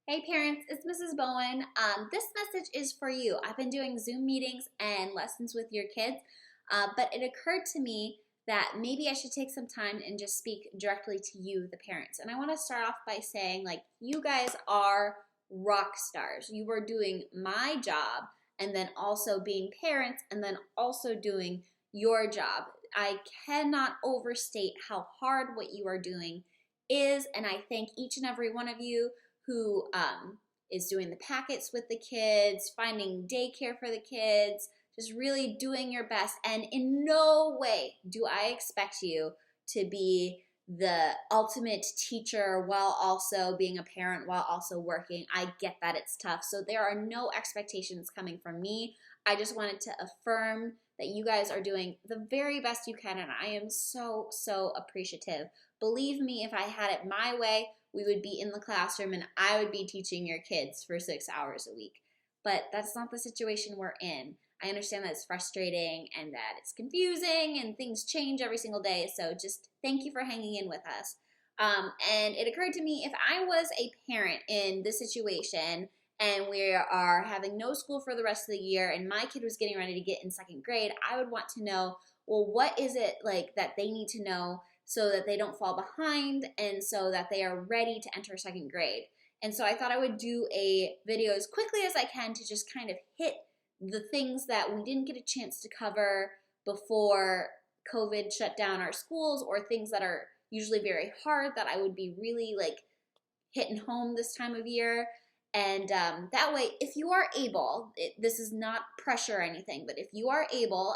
Hey parents, it's Mrs. Bowen. This message is for you. I've been doing Zoom meetings and lessons with your kids, but it occurred to me that maybe I should take some time and just speak directly to you, the parents. And I want to start off by saying, you guys are rock stars. You are doing my job and then also being parents and then also doing your job. I cannot overstate how hard what you are doing is, and I thank each and every one of you who is doing the packets with the kids, finding daycare for the kids, just really doing your best. And in no way do I expect you to be the ultimate teacher while also being a parent, while also working. I get that it's tough. So there are no expectations coming from me. I just wanted to affirm that you guys are doing the very best you can, and I am so, so appreciative. Believe me, if I had it my way, we would be in the classroom and I would be teaching your kids for 6 hours a week. But that's not the situation we're in. I understand that it's frustrating and that it's confusing and things change every single day. So just thank you for hanging in with us. And it occurred to me, if I was a parent in this situation and we are having no school for the rest of the year and my kid was getting ready to get in second grade, I would want to know, well, what is it like that they need to know so that they don't fall behind and so that they are ready to enter second grade. And so I thought I would do a video as quickly as I can to just kind of hit the things that we didn't get a chance to cover before COVID shut down our schools, or things that are usually very hard that I would be really hitting home this time of year. And that way, if you are able, this is not pressure or anything, but if you are able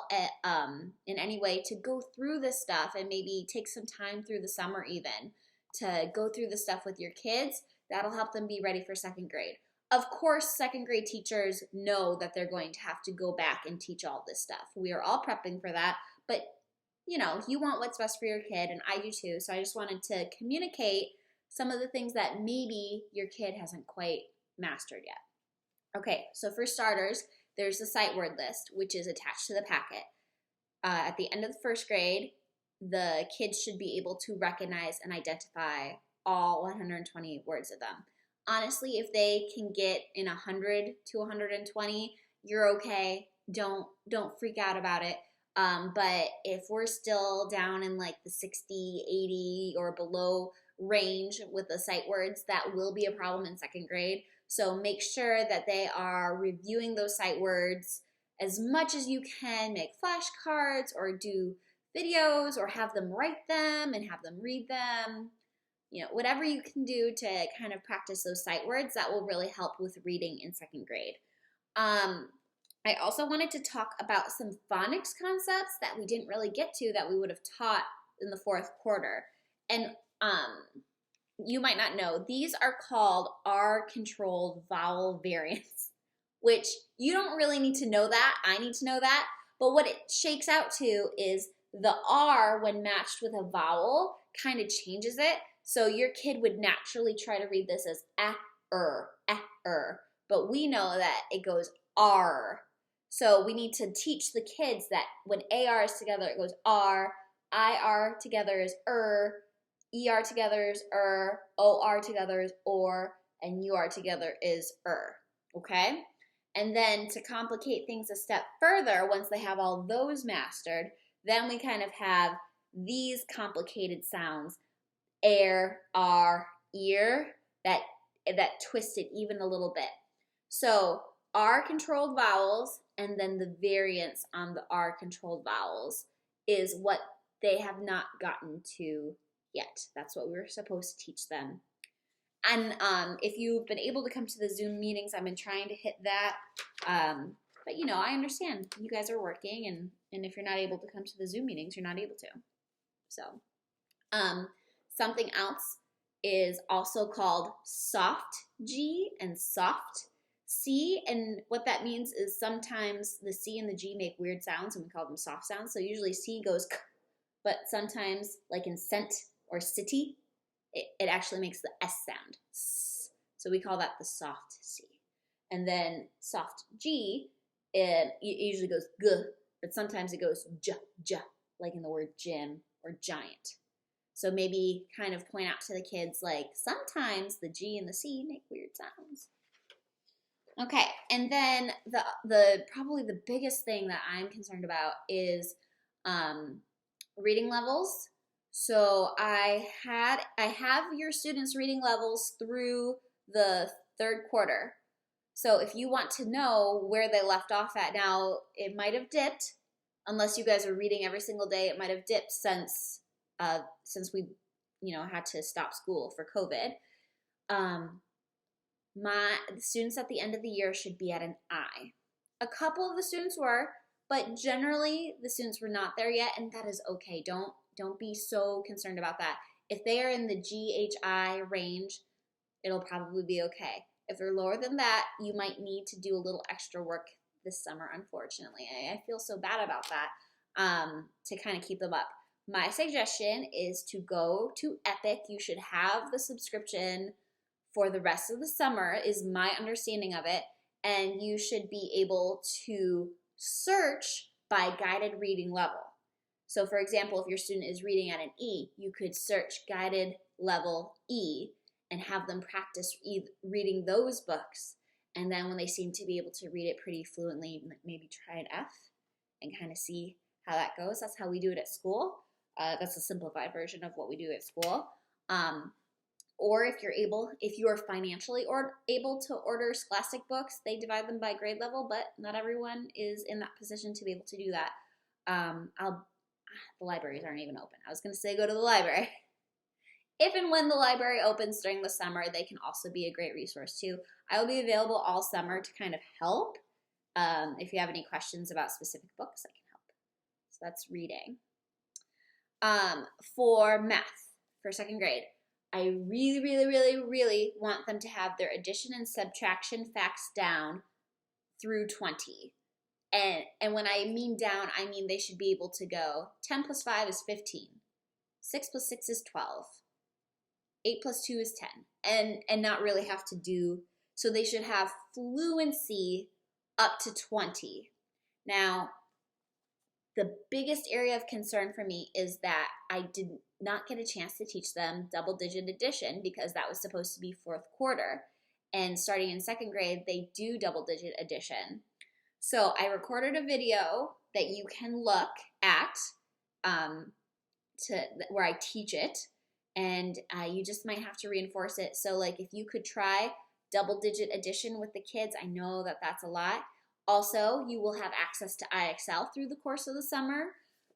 in any way to go through this stuff and maybe take some time through the summer even to go through the stuff with your kids, that'll help them be ready for second grade. Of course, second grade teachers know that they're going to have to go back and teach all this stuff. We are all prepping for that, but you want what's best for your kid, and I do too. So I just wanted to communicate some of the things that maybe your kid hasn't quite mastered yet. Okay, so for starters, there's the sight word list, which is attached to the packet. At the end of the first grade, the kids should be able to recognize and identify all 120 words of them. Honestly, if they can get in 100 to 120, you're okay. Don't freak out about it. But if we're still down in the 60, 80, or below range with the sight words, that will be a problem in second grade. So make sure that they are reviewing those sight words as much as you can. Make flashcards or do videos or have them write them and have them read them. Whatever you can do to kind of practice those sight words, that will really help with reading in second grade. I also wanted to talk about some phonics concepts that we didn't really get to that we would have taught in the fourth quarter. And you might not know, these are called R-controlled vowel variants, which you don't really need to know that. I need to know that. But what it shakes out to is the R, when matched with a vowel, kind of changes it. So your kid would naturally try to read this as but we know that it goes R. So we need to teach the kids that when AR is together, it goes R, IR together is ER together is OR together is OR, and UR together is okay? And then to complicate things a step further, once they have all those mastered, then we kind of have these complicated sounds, air, ear, that twist it even a little bit. So R-controlled vowels and then the variants on the R-controlled vowels is what they have not gotten to yet. That's what we were supposed to teach them. And if you've been able to come to the Zoom meetings, I've been trying to hit that. But I understand you guys are working, and if you're not able to come to the Zoom meetings, you're not able to. So something else is also called soft G and soft C, and what that means is sometimes the C and the G make weird sounds, and we call them soft sounds. So usually C goes k, but sometimes, like in scent or city, it actually makes the S sound. So we call that the soft C. And then soft G, it usually goes g, but sometimes it goes j, like in the word gym or giant. So maybe kind of point out to the kids, sometimes the G and the C make weird sounds. Okay, and then the probably the biggest thing that I'm concerned about is reading levels. So I have your students' reading levels through the third quarter. So if you want to know where they left off at now, it might have dipped, unless you guys are reading every single day. It might have dipped since we had to stop school for COVID. The students at the end of the year should be at an I. A couple of the students were, but generally the students were not there yet, and that is okay. Don't be so concerned about that. If they are in the GHI range, it'll probably be okay. If they're lower than that, you might need to do a little extra work this summer, unfortunately. I feel so bad about that, to kind of keep them up. My suggestion is to go to Epic. You should have the subscription for the rest of the summer, is my understanding of it, and you should be able to search by guided reading level. So for example, if your student is reading at an E, you could search guided level E and have them practice reading those books. And then when they seem to be able to read it pretty fluently, maybe try an F and kind of see how that goes. That's how we do it at school. That's a simplified version of what we do at school. Or if you are financially able to order Scholastic books, they divide them by grade level, but not everyone is in that position to be able to do that. The libraries aren't even open. I was going to say go to the library. If and when the library opens during the summer, they can also be a great resource too. I will be available all summer to kind of help. If you have any questions about specific books, I can help. So that's reading. For math, for second grade, I really, really, really, really want them to have their addition and subtraction facts down through 20. And when I mean down, I mean they should be able to go 10 plus 5 is 15. 6 plus 6 is 12. 8 plus 2 is 10. And not really have to do, so they should have fluency up to 20. Now, the biggest area of concern for me is that I did not get a chance to teach them double-digit addition because that was supposed to be fourth quarter. And starting in second grade, they do double-digit addition. So I recorded a video that you can look at where I teach it, and you just might have to reinforce it. So like if you could try double-digit addition with the kids, I know that that's a lot. Also, you will have access to IXL through the course of the summer.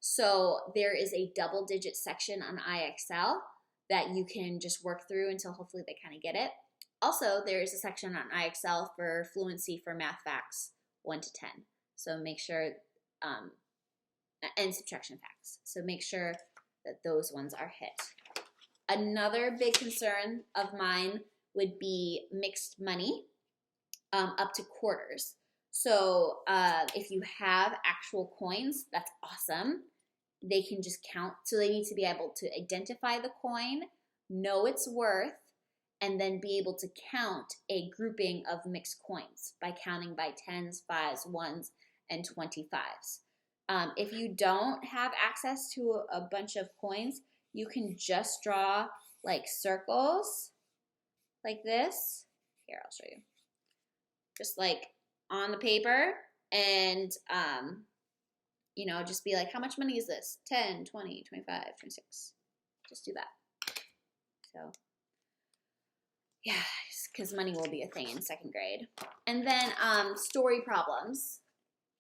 So there is a double-digit section on IXL that you can just work through until hopefully they kind of get it. Also, there is a section on IXL for fluency for math facts 1 to 10. So make sure, and subtraction facts. So make sure that those ones are hit. Another big concern of mine would be mixed money up to quarters. So if you have actual coins, that's awesome. They can just count. So they need to be able to identify the coin, know its worth, and then be able to count a grouping of mixed coins by counting by 10s, 5s, 1s, and 25s. If you don't have access to a bunch of coins, you can just draw like circles like this. Here, I'll show you. Just like on the paper, and just be like, how much money is this? 10, 20, 25, 26. Just do that. So yeah, because money will be a thing in second grade. And then story problems,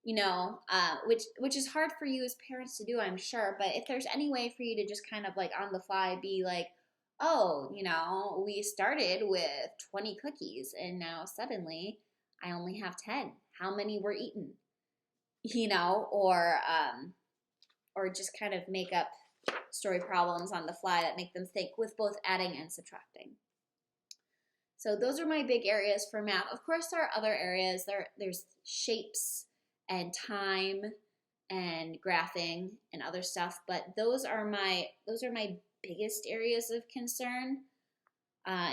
which is hard for you as parents to do, I'm sure. But if there's any way for you to just kind of like on the fly be like, oh, we started with 20 cookies and now suddenly I only have 10. How many were eaten? Or just kind of make up story problems on the fly that make them think with both adding and subtracting. So those are my big areas for math. Of course, there are other areas. There's shapes and time and graphing and other stuff, but those are my biggest areas of concern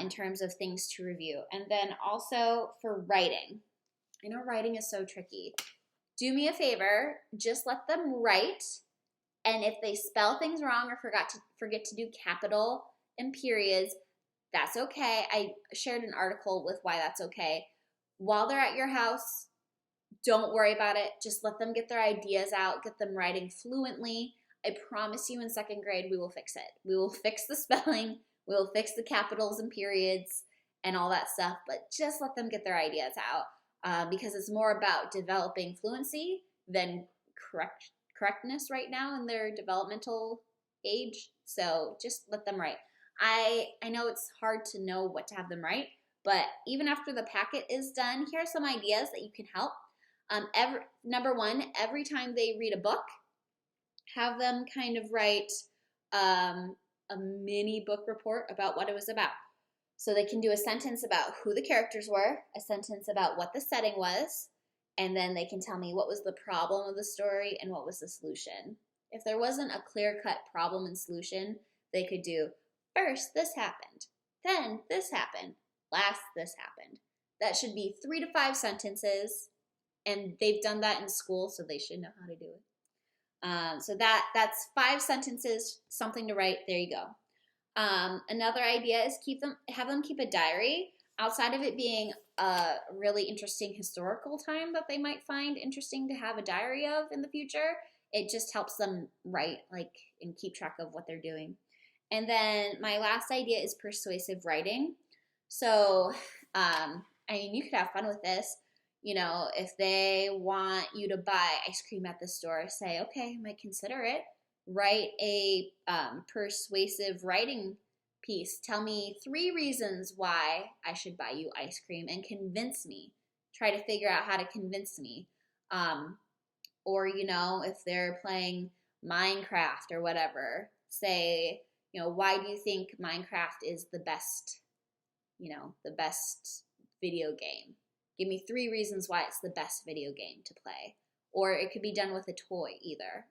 in terms of things to review. And then also for writing. I know writing is so tricky. Do me a favor, just let them write, and if they spell things wrong or forget to do capital and periods, That's okay. I shared an article with why that's okay. While they're at your house, don't worry about it. Just let them get their ideas out, get them writing fluently. I promise you in second grade, we will fix it. We will fix the spelling, we will fix the capitals and periods and all that stuff, but just let them get their ideas out because it's more about developing fluency than correctness right now in their developmental age. So just let them write. I know it's hard to know what to have them write, but even after the packet is done, here are some ideas that you can help. Number one, every time they read a book, have them kind of write a mini book report about what it was about. So they can do a sentence about who the characters were, a sentence about what the setting was, and then they can tell me what was the problem of the story and what was the solution. If there wasn't a clear-cut problem and solution, they could do, first this happened, then this happened, last this happened. That should be 3 to 5 sentences, and they've done that in school, so they should know how to do it. So that's 5 sentences, something to write. There you go. Another idea is have them keep a diary. Outside of it being a really interesting historical time that they might find interesting to have a diary of in the future, it just helps them write and keep track of what they're doing. And then my last idea is persuasive writing. So, you could have fun with this. If they want you to buy ice cream at the store, say, okay, I might consider it. Write a persuasive writing piece. Tell me 3 reasons why I should buy you ice cream and convince me. Try to figure out how to convince me. Or, if they're playing Minecraft or whatever, say, why do you think Minecraft is the best video game? Give me 3 reasons why it's the best video game to play. Or it could be done with a toy either.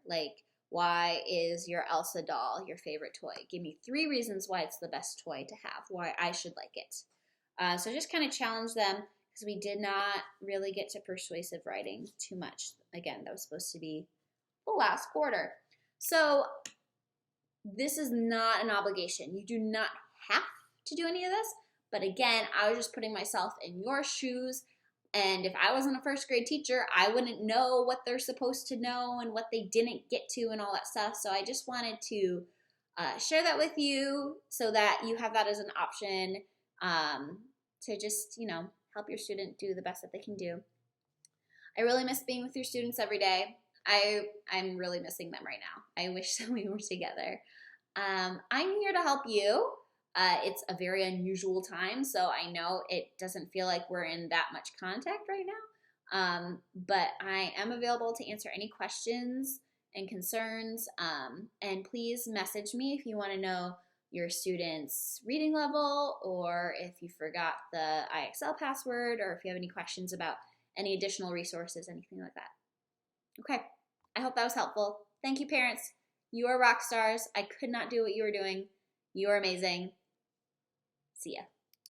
Why is your Elsa doll your favorite toy? Give me 3 reasons why it's the best toy to have, why I should like it. So just kind of challenge them because we did not really get to persuasive writing too much. Again, that was supposed to be the last quarter. So this is not an obligation. You do not have to do any of this. But again, I was just putting myself in your shoes. And if I wasn't a first grade teacher, I wouldn't know what they're supposed to know and what they didn't get to and all that stuff. So I just wanted to share that with you so that you have that as an option to just, help your student do the best that they can do. I really miss being with your students every day. I'm really missing them right now. I wish that we were together. I'm here to help you. It's a very unusual time, so I know it doesn't feel like we're in that much contact right now, but I am available to answer any questions and concerns, and please message me if you want to know your student's reading level or if you forgot the IXL password or if you have any questions about any additional resources, anything like that. Okay, I hope that was helpful. Thank you, parents. You are rock stars. I could not do what you were doing. You are amazing. See ya.